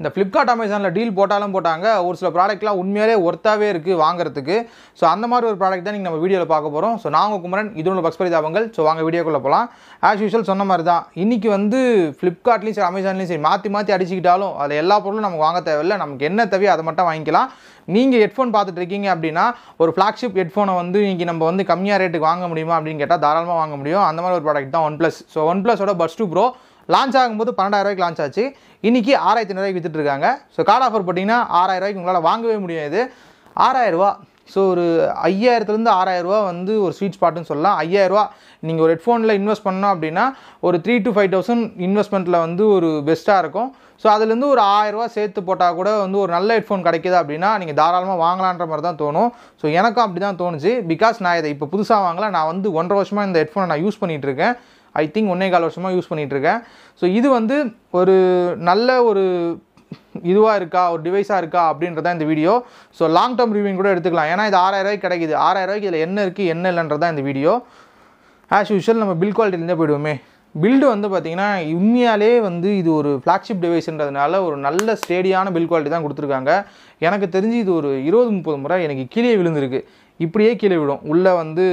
இந்த Flipkart Amazonல deal போட்டாலும் போட்டாங்க ஒரு சில ப்ராடக்ட்லாம் உண்மையிலே ஒர்த்தாவே இருக்கு வாங்குறதுக்கு சோ அந்த மாதிரி ஒரு ப்ராடக்ட் தான் நீங்க நம்ம வீடியோல பார்க்க போறோம் சோ நான் உங்க குமரன் இது உங்க பக்ஸ் பரிதாபங்கள் சோ வாங்க வீடியோக்குள்ள போலாம் as usual சொன்ன மாதிரி தான் இன்னைக்கு வந்து Flipkartலயும் சரி Amazonலயும் சரி மாத்தி அடிச்சிட்டாலும் அது எல்லா பொருளும் நமக்கு வாங்க தேவையில்லை நமக்கு என்ன தேவையோ அதை மட்டும் வாங்கிக்கலாம் நீங்க ஹெட்போன் பார்த்துட்டு இருக்கீங்க அப்படினா ஒரு flagship ஹெட்போனை வந்து இன்னைக்கு நம்ம வந்து கம்மியா ரேட்டுக்கு வாங்க முடியுமா அப்படினு கேட்டா தாராளமா வாங்க முடியும் அந்த மாதிரி ஒரு ப்ராடக்ட் தான் OnePlus சோ OnePlus ஓட Buds 2 Pro லான்ச் ஆகும்போது 12000 ரூபாய்க்கு லான்ச் ஆச்சு இன்னைக்கு 6500 ரூபாய்க்கு வித்துட்டு இருக்காங்க சோ கார்டு ஆஃபர் போடினா 6000 ரூபாய்க்கு உங்களால வாங்கவே முடியாது 6000 ரூபாய் சோ ஒரு 5000 ல இருந்து 6000 ரூபாய் வந்து ஒரு ஸ்வீட் ஸ்பாட்னு சொல்லலாம் 5000 ரூபாய் நீங்க ஒரு ஹெட்போன்ல இன்வெஸ்ட் பண்ணனும் அப்படினா ஒரு 3 to 5000 இன்வெஸ்ட்மென்ட்ல வந்து ஒரு பெஸ்டா இருக்கும் சோ அதுல இருந்து ஒரு 1000 ரூபாய் சேர்த்து போட்டா கூட வந்து ஒரு நல்ல ஹெட்போன் கிடைக்குது அப்படினா நீங்க தாராளமா வாங்கலாம்ன்ற மாதிரி தான் தோணும் சோ எனக்கும் அப்படி தான் தோணுச்சு பிகாஸ் நான் இத இப்ப புதுசா வாங்கல நான் வந்து 1.5 வருஷமா இந்த ஹெட்போனை நான் யூஸ் பண்ணிட்டு இருக்கேன் I think 1.25 வருஷமா யூஸ் பண்ணிட்டு இருக்கேன் சோ இது வந்து ஒரு நல்ல ஒரு இதுவா இருக்கா ஒரு டிவைஸா இருக்கா அப்படின்றத இந்த video so long term review கூட எடுத்துக்கலாம் ஏனா இது 6000 ரூபாய்க்கு கிடைக்குது 6000 ரூபாய்க்கு இதுல என்ன இருக்கு என்ன இல்லன்றத இந்த வீடியோ as usual நம்ம பில் குவாலிட்டில இருந்து போய்டுவோமே பில்ட் வந்து பாத்தீங்கன்னா உண்மையாலே வந்து இது ஒரு flagship டிவைஸ்ன்றதனால ஒரு நல்ல ஸ்டேடியான பில் குவாலிட்டி தான் கொடுத்திருக்காங்க எனக்கு தெரிஞ்சு இது ஒரு 20-30 முறை எனக்கு கீழே விழுந்திருக்கு இப்படியே கீழே விடும் உள்ள வந்து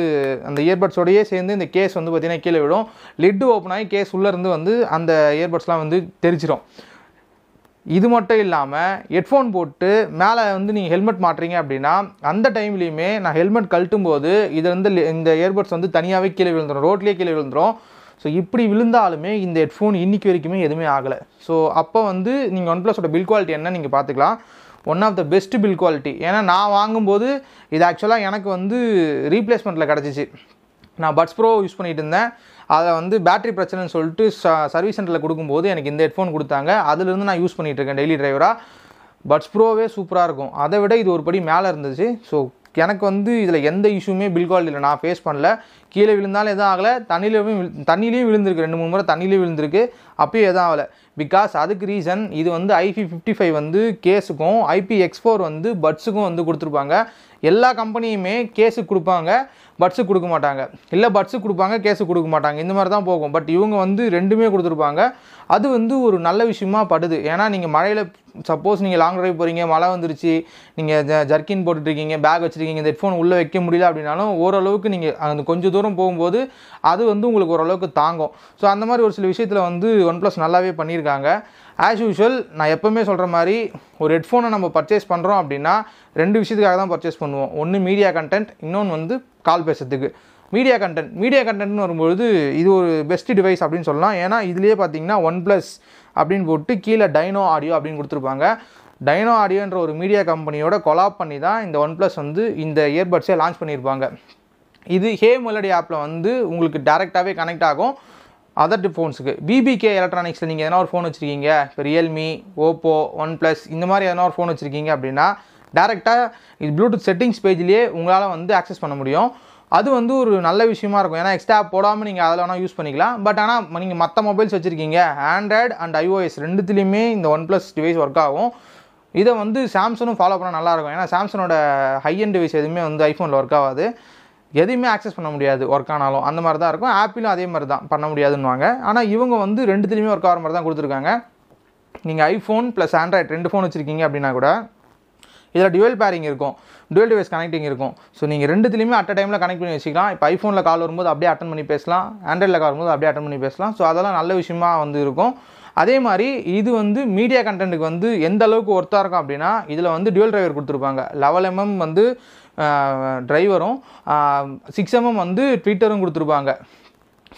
அந்த இயர்பட்ஸோடயே சேர்ந்து இந்த கேஸ் வந்து பாத்தீங்கன்னா கீழே விடும் லிட் ஓபன் ஆகி கேஸ் உள்ள இருந்து வந்து அந்த இயர்பட்ஸ்லாம் வந்து தெரிச்சிரும் இது மட்டும் இல்லாம ஹெட்போன் போட்டு மேலே வந்து நீங்க ஹெல்மெட் மாட்றீங்க அப்படினா அந்த டைம்லயுமே நான் ஹெல்மெட் கழட்டும்போது இது வந்து இந்த இயர்பட்ஸ் வந்து தனியாவே கீழே விழுந்துரும் ரோட்லயே கீழே விழுந்துரும் சோ இப்படி விழுந்தாலுமே இந்த ஹெட்போன் இன்னைக்கு வரைக்குமே எதுமே ஆகல சோ அப்ப வந்து நீங்க OnePlus ஓட பில் குவாலிட்டி என்ன நீங்க பாத்துக்கலாம் one of the best build quality ஏனா நான் வாங்கும்போது இது एक्चुअली எனக்கு வந்து ரீப்ளேஸ்மென்ட்ல கிடைச்சிச்சு நான் Buds Pro யூஸ் பண்ணிட்டு இருந்தேன் அத வந்து பேட்டரி பிரச்சனைன்னு சொல்லிட்டு சர்வீஸ் சென்டர்ல கொடுக்கும்போது எனக்கு இந்த ஹெட்போன் கொடுத்தாங்க அதில இருந்து நான் யூஸ் பண்ணிட்டு இருக்கேன் டெய்லி டிரைவரா Buds Proவே சூப்பரா இருக்கும் அதை விட இது ஒரு படி மேல இருந்துச்சு சோ எனக்கு வந்து இதுல எந்த இஷ்யூமே பில் குவாலிட்டில நான் ஃபேஸ் பண்ணல கீழே விழுந்தாலும் எதுவும் ஆகல தண்ணிலயும் விழுந்திருக்கு 2-3 முறை தண்ணிலயே விழுந்திருக்கு அப்பவே எதுவும் ஆகல பிகாஸ் அதுக்கு ரீசன் இது வந்து IP55 வந்து கேஸுக்கும் IPX4 வந்து பட்ஸுக்கும் வந்து கொடுத்திருப்பாங்க எல்லா கம்பெனியுமே கேஸுக்கு கொடுப்பாங்க பட்ஸுக்கு கொடுக்க மாட்டாங்க இல்ல பட்ஸுக்கு கொடுப்பாங்க கேஸுக்கு கொடுக்க மாட்டாங்க இந்த மாதிரி தான் போகும் பட் இவங்க வந்து ரெண்டுமே கொடுத்திருப்பாங்க அது வந்து ஒரு நல்ல விஷயமா படுது ஏனா நீங்க மழையில சப்போஸ் நீங்க லாங் டிரைவ் போறீங்க மழை வந்துருச்சு நீங்க ஜர்க்கின் போட்டுட்டு இருக்கீங்க பேக் வச்சிருக்கீங்க இந்த ஹெட்போன் உள்ள வைக்க முடியல அப்படினாலும் ஓரளவுக்கு நீங்க அந்த கொஞ்சம் தூரம் போகும்போது அது வந்து உங்களுக்கு ஓரளவுக்கு தாங்கும் சோ அந்த மாதிரி ஒரு சில விஷயத்துல வந்து OnePlus நல்லாவே பண்ணிருக்காங்க as usual நான் எப்பவுமே சொல்ற மாதிரி ஒரு ஹெட்போனை நம்ம பர்ச்சேஸ் பண்றோம் அப்படினா ரெண்டு விஷயத்துக்காக தான் பர்ச்சேஸ் பண்ணுவோம் ஒன்னு மீடியா கண்டென்ட் இன்னொன்னு வந்து கால் பேசுறதுக்கு மீடியா கண்டென்ட்னு வரும்போது இது ஒரு பெஸ்ட் டிவைஸ் அப்படினு சொல்லலாம் ஏனா இதுலயே பாத்தீங்கன்னா OnePlus அப்படினு போட்டு கீழ டைனோ ஆடியோ அப்படினு கொடுத்திருப்பாங்க டைனோ ஆடியோன்ற ஒரு மீடியா கம்பெனியோட கொலாப் பண்ணி தான் இந்த OnePlus வந்து இந்த இயர்பட்ஸை லான்ச் பண்ணிருப்பாங்க இது ஹே மெலடி ஆப்ல வந்து உங்களுக்கு டைரக்டாவே கனெக்ட் ஆகும் அதர் ஃபோன்ஸ்க்கு BBK எலக்ட்ரானிக்ஸ்ல நீங்க எதனா ஒரு ஃபோன் வச்சிருக்கீங்க இப்போ Realme Oppo OnePlus இந்த மாதிரி எதனா ஒரு ஃபோன் வச்சிருக்கீங்க அப்படினா டைரக்டா இது ப்ளூடூத் செட்டிங்ஸ் பேஜ்லயே உங்களால வந்து அக்சஸ் பண்ண முடியும் அது வந்து ஒரு நல்ல விஷயமா இருக்கும் ஏனா எக்ஸ்ட்ரா போடாம நீங்க அதல வேணா யூஸ் பண்ணிக்கலாம் பட் ஆனா நீங்க மத்த மொபைல்ஸ் வச்சிருக்கீங்க Android and iOS ரெண்டுத்துலயுமே இந்த OnePlus டிவைஸ் வர்க் ஆகும் இத வந்து Samsung ஃபாலோ பண்ணா நல்லா இருக்கும் ஏனா Samsungோட ஹை எண்ட் டிவைஸ் எதுமே வந்து iPhoneல வர்க் ஆகாது எதையுமே அக்சஸ் பண்ண முடியாது வர்க் ஆனாலும் அந்த மாதிரி தான் இருக்கும் ஆப்பிளும் அதே மாதிரி தான் பண்ண முடியாதுன்னுவாங்க ஆனா இவங்க வந்து ரெண்டுத்துலயுமே வர்க் ஆகிற மாதிரி தான் கொடுத்திருக்காங்க நீங்க iPhone plus Android ரெண்டு ஃபோன் வச்சிருக்கீங்க அப்படினா கூட இதுல dual pairing இருக்கும் dual device connecting இருக்கும் சோ நீங்க ரெண்டுத்துலயுமே அட் a டைம்ல கனெக்ட் பண்ணி வச்சுக்கலாம் இப்போ iPhoneல கால் வரும்போது அப்படியே அட்டெண்ட் பண்ணி பேசலாம் Androidல கால் வரும்போது அப்படியே அட்டெண்ட் பண்ணி பேசலாம் சோ அதெல்லாம் நல்ல விஷயமா வந்து இருக்கும் அதே மாதிரி இது வந்து மீடியா கண்டென்ட்க்கு வந்து எந்த அளவுக்கு ஒர்த்தா இருக்கும் அப்படினா இதுல வந்து dual driver கொடுத்திருப்பாங்க 11mm வந்து டிரைவரும் 6mm வந்து ட்விட்டரும் கொடுத்திருப்பாங்க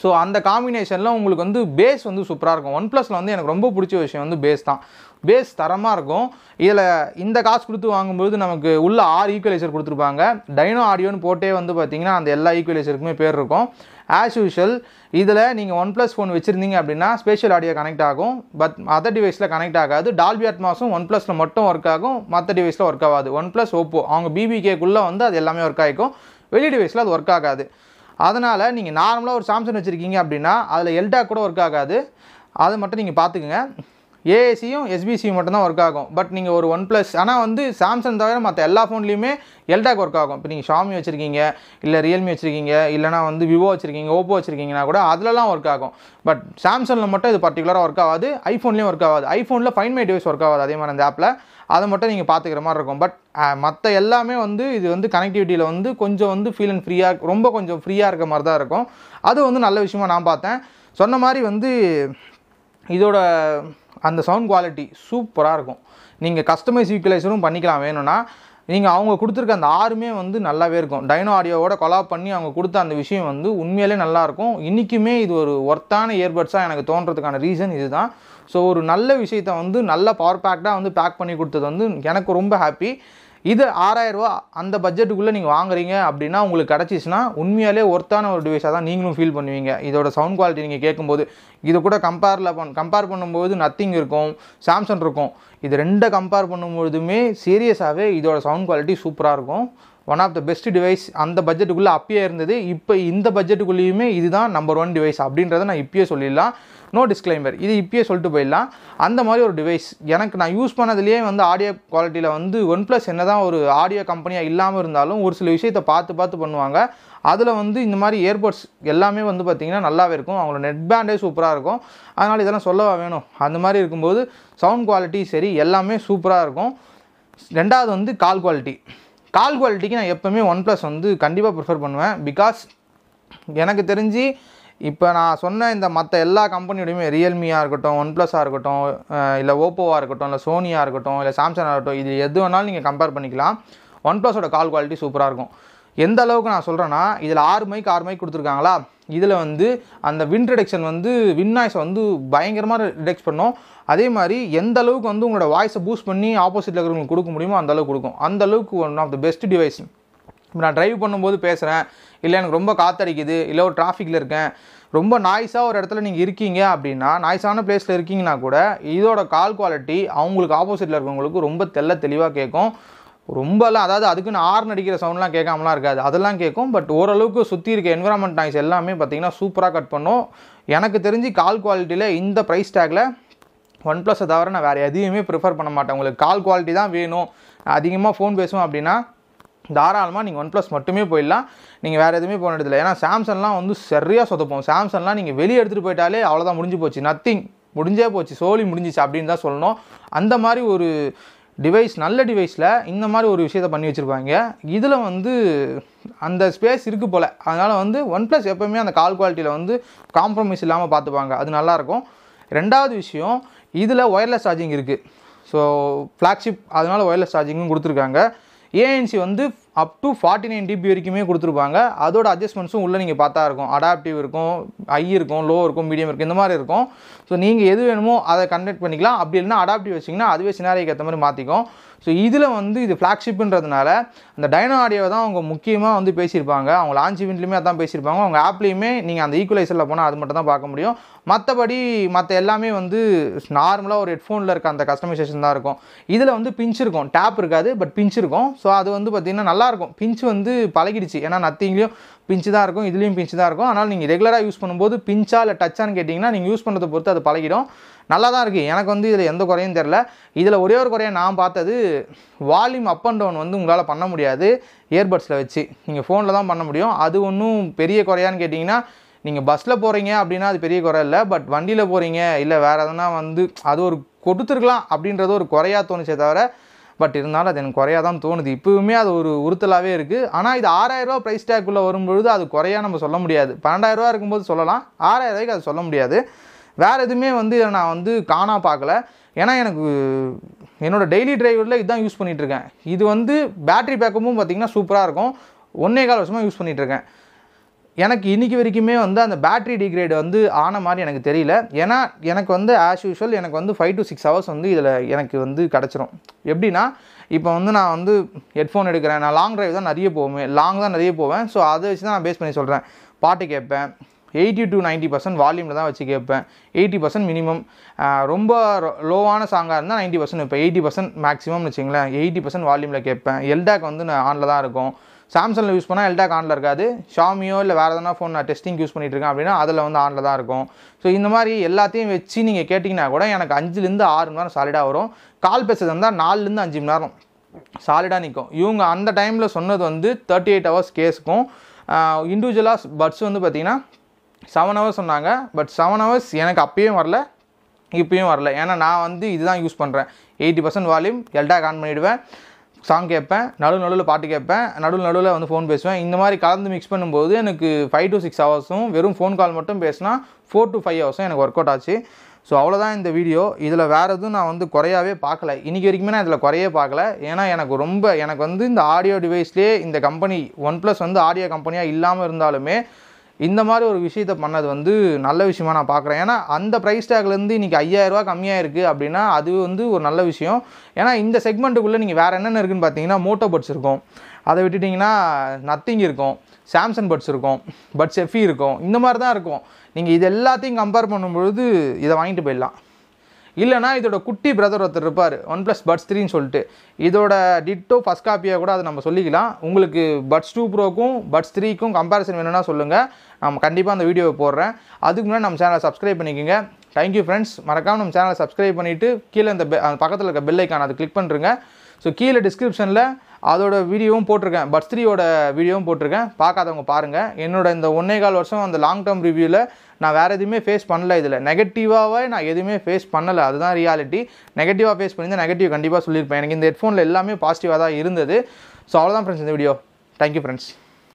சோ அந்த காம்பினேஷன்ல உங்களுக்கு வந்து பேஸ் வந்து சூப்பரா இருக்கும் OnePlusல வந்து எனக்கு ரொம்ப பிடிச்ச விஷயம் வந்து பேஸ் தான் பேஸ் தரமா இருக்கும் இதுல இந்த காசு கொடுத்து வாங்கும்போது நமக்கு உள்ள 6 ஈக்குவலைசர் கொடுத்திருப்பாங்க டைனோ ஆடியோன்னு போட்டே வந்து பாத்தீங்கன்னா அந்த எல்லா ஈக்குவலைசருக்குமே பேர் இருக்கும் as usual இதுல நீங்க OnePlus phone வச்சிருந்தீங்க அப்படினா ஸ்பேஷியல் ஆடியோ கனெக்ட் ஆகும் பட் அதர் டிவைஸ்ல கனெக்ட் ஆகாது Dolby Atmosம் OnePlusல மட்டும் வர்க் ஆகும் மத்த டிவைஸ்ல வர்க் ஆகாது OnePlus Oppo அவங்க BBK குள்ள வந்து அது எல்லாமே வர்க் ஆகும் வெளி டிவைஸ்ல அது வர்க் ஆகாது அதனால நீங்க நார்மலா ஒரு Samsung வச்சிருக்கீங்க அப்படினா அதுல LDAC கூட வர்க் ஆகாது அது மட்டும் நீங்க பாத்துக்கங்க ஏஏசியும் எஸ்பிசியும் மட்டும்தான் ஒர்க் ஆகும். பட் நீங்கள் ஒரு OnePlus ஆனால் வந்து சாம்சங் தவிர மற்ற எல்லா ஃபோன்லேயுமே எல்டாக் ஒர்க் ஆகும். இப்போ நீங்கள் ஷாமி வச்சுருக்கீங்க, இல்லை ரியல்மி வச்சுருக்கீங்க, இல்லைனா வந்து விவோ வச்சுருக்கீங்க, ஓப்போ வச்சுருக்கீங்கன்னா கூட அதிலலாம் ஒர்க் ஆகும். பட் சாம்சங்கில் மட்டும் இது பர்டிகுலராக ஒர்க் ஆகாது. ஐஃபோன்லேயும் ஒர்க் ஆகாது. ஐஃபோனில் ஃபைண்ட் மை டிவைஸ் ஒர்க் ஆகாது. அதே மாதிரி அந்த ஆப்பில் அதை மட்டும் நீங்கள் பார்த்துக்கிற மாதிரி இருக்கும். பட் மற்ற எல்லாமே வந்து இது வந்து கனெக்டிவிட்டியில் வந்து கொஞ்சம் வந்து ஃபீல் அண்ட் ஃப்ரீயாக ரொம்ப கொஞ்சம் ஃப்ரீயாக இருக்க மாதிரி தான் இருக்கும். அது வந்து நல்ல விஷயமா நான் பார்த்தேன். சொன்ன மாதிரி வந்து இதோட அந்த சவுண்ட் குவாலிட்டி சூப்பராக இருக்கும். நீங்கள் கஸ்டமைஸ் ஈக்குவலைசரும் பண்ணிக்கலாம் வேணும்னா. நீங்கள் அவங்க கொடுத்துருக்க அந்த ஆறுமே வந்து நல்லாவே இருக்கும். டைனோ ஆடியோவோட கொலாப் பண்ணி அவங்க கொடுத்த அந்த விஷயம் வந்து உண்மையிலே நல்லாயிருக்கும். இன்றைக்குமே இது ஒரு ஒர்த்தான இயர்பட்ஸாக எனக்கு தோன்றதுக்கான ரீசன் இதுதான். ஸோ ஒரு நல்ல விஷயத்தை வந்து நல்ல பவர் பேக்டாக வந்து பேக் பண்ணி கொடுத்தது வந்து எனக்கு ரொம்ப ஹாப்பி. இது 6000 ரூபா அந்த பட்ஜெட்டுக்குள்ளே நீங்கள் வாங்குறீங்க அப்படின்னா உங்களுக்கு கிடச்சிச்சின்னா உண்மையாலே ஒர்த்தான ஒரு டிவைஸாக தான் நீங்களும் ஃபீல் பண்ணுவீங்க. இதோட சவுண்ட் குவாலிட்டி நீங்கள் கேட்கும்போது இது கூட கம்பேர் பண்ணும்போது நத்திங் இருக்கும், சாம்சங் இருக்கும். இது ரெண்டை கம்பேர் பண்ணும்போதுமே சீரியஸாகவே இதோட சவுண்ட் குவாலிட்டி சூப்பராக இருக்கும். One of the best device அந்த பட்ஜெட்டுக்குள்ளே அப்பயே இருந்தது. இப்போ இந்த பட்ஜெட்டுக்குள்ளேயுமே இதுதான் நம்பர் 1 டிவைஸ் அப்படின்றத நான் இப்பயே சொல்லிடலாம். நோ டிஸ்க்ளைமர், இது இப்பயே சொல்லிட்டு போயிடலாம். அந்த மாதிரி ஒரு டிவைஸ் எனக்கு நான் யூஸ் பண்ணதுலேயே வந்து ஆடியோ குவாலிட்டியில் வந்து OnePlus என்ன தான் ஒரு ஆடியோ கம்பெனியாக இல்லாமல் இருந்தாலும் ஒரு சில விஷயத்தை பார்த்து பண்ணுவாங்க. அதில் வந்து இந்த மாதிரி இயர்பட்ஸ் எல்லாமே வந்து பார்த்திங்கன்னா நல்லாவே இருக்கும். அவங்களோட நெட் பேண்டே சூப்பராக இருக்கும். அதனால் இதெல்லாம் சொல்லவா வேணும். அந்த மாதிரி இருக்கும்போது சவுண்ட் குவாலிட்டி சரி எல்லாமே சூப்பராக இருக்கும். ரெண்டாவது வந்து கால் குவாலிட்டிக்கு நான் எப்போவுமே OnePlus வந்து கண்டிப்பாக ப்ரிஃபர் பண்ணுவேன். பிகாஸ் எனக்கு தெரிஞ்சு இப்போ நான் சொன்ன இந்த மற்ற எல்லா கம்பெனியோடையுமே ரியல்மியாக இருக்கட்டும், OnePlusஆக இருக்கட்டும், இல்லை ஓப்போவாக இருக்கட்டும், இல்லை சோனியாக இருக்கட்டும், இல்லை சாம்சங்காக இருக்கட்டும், இது எது வேணாலும் நீங்கள் கம்பேர் பண்ணிக்கலாம். OnePlusோட கால் குவாலிட்டி சூப்பராக இருக்கும். எந்த அளவுக்கு நான் சொல்கிறேன்னா இதில் 6 மைக் கொடுத்துருக்காங்களா. இதில் வந்து அந்த வின் ரிடக்ஷன் வந்து வின் நாய்ஸை வந்து பயங்கரமாக ரிடக்ட் பண்ணும். அதே மாதிரி எந்த அளவுக்கு வந்து உங்களோட வாய்ஸை பூஸ்ட் பண்ணி ஆப்போசிட்டில் இருக்கிறவங்களுக்கு கொடுக்க முடியுமோ அந்த அளவுக்கு கொடுக்கும். அந்த அளவுக்கு one of the best device. இப்போ நான் ட்ரைவ் பண்ணும்போது பேசுகிறேன், இல்லை எனக்கு ரொம்ப காற்றடிக்குது, இல்லை ஒரு டிராஃபிக்கில் இருக்கேன், ரொம்ப நாய்ஸாக ஒரு இடத்துல நீங்கள் இருக்கீங்க அப்படின்னா, நாய்ஸான பிளேஸில் இருக்கீங்கன்னா கூட இதோட கால் குவாலிட்டி அவங்களுக்கு ஆப்போசிட்டில் இருக்கிறவங்களுக்கு ரொம்ப தெளிவாக கேட்கும். ரொம்பலாம் அதாவது அதுக்குன்னு ஹார்ன் அடிக்கிற சவுண்ட்லாம் கேட்காமலாம் இருக்காது, அதெல்லாம் கேட்கும். பட் ஓரளவுக்கு சுற்றி இருக்க என்விரான்மெண்ட் நாய்ஸ் எல்லாமே பார்த்திங்கன்னா சூப்பராக கட் பண்ணும். எனக்கு தெரிஞ்சு கால் குவாலிட்டியில் இந்த ப்ரைஸ் டேக்கில் OnePlusஸை தவிர நான் வேறு எதையுமே ப்ரிஃபர் பண்ண மாட்டேன். உங்களுக்கு கால் குவாலிட்டி தான் வேணும், அதிகமாக ஃபோன் பேசுவோம் அப்படின்னா தாராளமாக நீங்கள் OnePlus மட்டுமே போயிடலாம். நீங்கள் வேறு எதுவுமே போக வேண்டியதில்லை. ஏன்னா சாம்சங்லாம் வந்து சரியாக சொதப்போம். சாம்சங்லாம் நீங்கள் வெளியே எடுத்துகிட்டு போயிட்டாலே அவ்வளோதான், முடிஞ்சு போச்சு, நத்திங், முடிஞ்சே போச்சு, சோலி முடிஞ்சிச்சு அப்படின்னு தான் சொல்லணும். அந்த மாதிரி ஒரு டிவைஸ், நல்ல டிவைஸில் இந்த மாதிரி ஒரு விஷயத்தை பண்ணி வச்சுருப்பாங்க. இதில் வந்து அந்த ஸ்பேஸ் இருக்குது போல். அதனால் வந்து OnePlus எப்போவுமே அந்த கால் குவாலிட்டியில் வந்து காம்ப்ரமைஸ் இல்லாமல் பார்த்துப்பாங்க. அது நல்லாயிருக்கும். ரெண்டாவது விஷயம், இதில் ஒயர்லெஸ் சார்ஜிங் இருக்குது. ஸோ ஃப்ளாக்ஷிப், அதனால் ஒயர்லெஸ் சார்ஜிங்கும் கொடுத்துருக்காங்க. ஏஎன்சி வந்து அப் டு 49 dB வரைக்குமே கொடுத்துருப்பாங்க. அதோட அட்ஜஸ்ட்மெண்ட்ஸும் உள்ளே நீங்கள் பார்த்தா இருக்கும். அடாப்டிவ் இருக்கும், ஹை இருக்கும், லோ இருக்கும், மீடியம் இருக்கும், இந்த மாதிரி இருக்கும். ஸோ நீங்கள் எது வேணுமோ அதை கண்டக்ட் பண்ணிக்கலாம். அப்படி இல்லைனா அடாப்டிவ் வச்சிங்கன்னா அதுவே சினாரியோக்கு ஏற்ற மாதிரி மாற்றிக்கும். ஸோ இதில் வந்து இது ஃப்ளாக்ஷிப்புன்றதுனால அந்த டைனோ ஆடியோ தான் அவங்க முக்கியமாக வந்து பேசியிருப்பாங்க. அவங்க லான்ச் இவெண்ட்லையுமே அதான் பேசியிருப்பாங்க. அவங்க ஆப்லேயுமே நீங்கள் அந்த ஈக்குவலைசரில் போனால் அது மட்டும் தான் பார்க்க முடியும். மற்றபடி மற்ற எல்லாமே வந்து நார்மலாக ஒரு ஹெட்ஃபோனில் இருக்க அந்த கஸ்டமைசேஷன் தான் இருக்கும். இதில் வந்து பிஞ்ச் இருக்கும், டேப் இருக்காது, பட் பிஞ்ச் இருக்கும். ஸோ அது வந்து பார்த்திங்கன்னா நல்லாயிருக்கும். பிஞ்ச் வந்து பழகிடுச்சு. ஏன்னா நத்திங்லேயும் பிஞ்சு தான் இருக்கும், இதுலேயும் பிஞ்சு தான் இருக்கும். அதனால் நீங்கள் ரெகுலராக யூஸ் பண்ணும்போது பிஞ்சா இல்லை டச்சான்னு கேட்டிங்கன்னா நீங்கள் யூஸ் பண்ணுறதை பொறுத்து அது பழகிடும். நல்லா தான் இருக்குது. எனக்கு வந்து இதில் எந்த குறையும் தெரில. இதில் ஒரே ஒரு குறையை நான் பார்த்தது, வால்யூம் அப் அண்ட் டவுன் வந்து உங்களால் பண்ண முடியாது இயர்பட்ஸில் வச்சு. நீங்கள் ஃபோனில் தான் பண்ண முடியும். அது ஒன்றும் பெரிய குறையான்னு கேட்டிங்கன்னா, நீங்கள் பஸ்ஸில் போகிறீங்க அப்படின்னா அது பெரிய குறை இல்லை. பட் வண்டியில் போகிறீங்க இல்லை வேறு எதனா வந்து அது ஒரு கொடுத்துருக்கலாம் அப்படின்றது ஒரு குறையாக தோணுச்சே தவிர, பட் இருந்தாலும் அது எனக்கு குறையாக தான் தோணுது. இப்போவுமே அது ஒரு உறுத்தலாகவே இருக்குது. ஆனால் இது 6000 ரூபா ப்ரைஸ் டேக்குள்ளே வரும்பொழுது அது குறையாக நம்ம சொல்ல முடியாது. 12000 ரூபா இருக்கும்போது சொல்லலாம், 6000 ரூபாய்க்கு அது சொல்ல முடியாது. வேறு எதுவுமே வந்து நான் வந்து காணா பார்க்கல. ஏன்னா எனக்கு என்னோடய டெய்லி டிரைவரில் இதுதான் யூஸ் பண்ணிகிட்ருக்கேன். இது வந்து பேட்ரி பேக்கப்பும் பார்த்திங்கன்னா சூப்பராக இருக்கும். 1.25 வருஷமாக யூஸ் பண்ணிகிட்ருக்கேன். எனக்கு இன்றைக்கி வரைக்குமே வந்து அந்த பேட்ரி டிகிரேட் வந்து ஆன மாதிரி எனக்கு தெரியல. ஏன்னா எனக்கு வந்து ஆஸ் யூஷுவல் எனக்கு வந்து 5 to 6 hours வந்து இதில் எனக்கு வந்து கிடச்சிரும். எப்படின்னா இப்போ வந்து நான் வந்து ஹெட்ஃபோன் எடுக்கிறேன், நான் லாங் ட்ரைவ் தான் நிறைய போவேன். ஸோ அதை வச்சு தான் நான் பேஸ் பண்ணி சொல்கிறேன். பாட்டு கேட்பேன், 80 to 90% வால்யூமில் தான் வச்சு கேட்பேன். 80% மினிமம். ரொம்ப லோவான சாங்காக இருந்தால் 90%. இப்போ 80% மேக்ஸிமம்னு வச்சுங்களேன். 80% வால்யூமில் கேட்பேன். எல்டாக் வந்து நான் ஆனில் தான் இருக்கும். சாம்சங்கில் யூஸ் பண்ணால் எல்டாக் ஆனில் இருக்காது. ஷாமியோ இல்லை வேறு எதனா ஃபோன் நான் டெஸ்டிங் யூஸ் பண்ணிட்டு இருக்கேன் அப்படின்னா அதில் வந்து ஆனில் தான் இருக்கும். ஸோ இந்த மாதிரி எல்லாத்தையும் வச்சு நீங்கள் கேட்டிங்கன்னா கூட எனக்கு 5லேருந்து 6 மணி நேரம் சாலிடாக வரும். கால் பேசுறது இருந்தால் 4லேருந்து 5 மணி நேரம் சாலிடாக நிற்கும். இவங்க அந்த டைமில் சொன்னது வந்து 38 ஹவர்ஸ் கேஸுக்கும் இண்டிவிஜுவலாக பட்ஸ் வந்து பார்த்திங்கன்னா 7 ஹவர்ஸ் சொன்னாங்க. பட் 7 ஹவர்ஸ் எனக்கு அப்பயும் வரல, இப்பயும் வரல. ஏன்னா நான் வந்து இதுதான் யூஸ் பண்ணுறேன். 80% வால்யூம் எல்டாக் ஆன் பண்ணிவிடுவேன், சாங் கேட்பேன், நடுவில் பாட்டு கேட்பேன், நடுவில் வந்து ஃபோன் பேசுவேன். இந்த மாதிரி கலந்து மிக்ஸ் பண்ணும்போது எனக்கு 5 to 6 ஹவர்ஸும் வெறும் ஃபோன் கால் மட்டும் பேசினா 4 to 5 ஹவர்ஸும் எனக்கு ஒர்க் அவுட் ஆச்சு. ஸோ அவ்வளோதான் இந்த வீடியோ. இதில் வேறு எதுவும் நான் வந்து குறையாவே பார்க்கல. இன்றைக்கி வரைக்குமே நான் இதில் குறையே பார்க்கல. ஏன்னா எனக்கு வந்து இந்த ஆடியோ டிவைஸ்லேயே இந்த கம்பெனி OnePlus வந்து ஆடியோ கம்பெனியாக இல்லாமல் இருந்தாலுமே இந்த மாதிரி ஒரு விஷயத்தை பண்ணது வந்து நல்ல விஷயமாக நான் பார்க்குறேன். ஏன்னா அந்த ப்ரைஸ் டேக்லேருந்து இன்றைக்கி 5000 ரூபா கம்மியாக இருக்குது அப்படின்னா அது வந்து ஒரு நல்ல விஷயம். ஏன்னா இந்த செக்மெண்ட்டுக்குள்ளே நீங்கள் வேறு என்னென்ன இருக்குதுன்னு பார்த்தீங்கன்னா மோட்டோ பட்ஸ் இருக்கும், அதை விட்டுட்டிங்கன்னா நத்திங் இருக்கும், சாம்சங் பட்ஸ் இருக்கும், பட்ஸ் எஃப்இ இருக்கும், இந்த மாதிரி தான் இருக்கும். நீங்கள் இது எல்லாத்தையும் கம்பேர் பண்ணும்பொழுது இதை வாங்கிட்டு போயிடலாம். இல்லைனா இதோட குட்டி பிரதர் ஒருத்தர் இருப்பார் OnePlus Buds 3ன்னு சொல்லிட்டு, இதோட டிட்டோ ஃபஸ்ட் காப்பியாக கூட அதை நம்ம சொல்லிக்கலாம். உங்களுக்கு Buds 2 Proக்கும் Buds 3க்கும் கம்பேரிசன் வேணும்னா சொல்லுங்கள், நம்ம கண்டிப்பாக அந்த வீடியோவை போடுறேன். அதுக்கு முன்னாடி நம்ம சேனலை சப்ஸ்கிரைப் பண்ணிக்கோங்க. Thank you friends. மறக்காமல் நம்ம சேனலை சப்ஸ்கிரைப் பண்ணிவிட்டு கீழே இந்த பக்கத்தில் இருக்க பெல் ஐக்கான் அதை கிளிக் பண்ணுறேங்க. ஸோ கீழே டிஸ்கிரிப்ஷனில் அதோட வீடியோவும் போட்டிருக்கேன், Buds 3யோட வீடியோவும் போட்டிருக்கேன், பார்க்காதவங்க பாருங்கள். என்னோட இந்த 1.25 வருஷம் அந்த லாங் டேர்ம் ரிவ்யூவில் நான் வேறு எதுவுமே ஃபேஸ் பண்ணல. இதில் நெகட்டிவாகவே நான் எதுவுமே ஃபேஸ் பண்ணலை, அதுதான் ரியாலிட்டி. நெகட்டிவாக ஃபேஸ் பண்ணியிருந்தால் நெகட்டிவ் கண்டிப்பாக சொல்லியிருப்பேன். எனக்கு இந்த ஹெட்ஃபோனில் எல்லாமே பாசிட்டிவாக தான் இருந்தது. ஸோ அவ்வளோதான் ஃப்ரெண்ட்ஸ் இந்த வீடியோ. Thank you friends.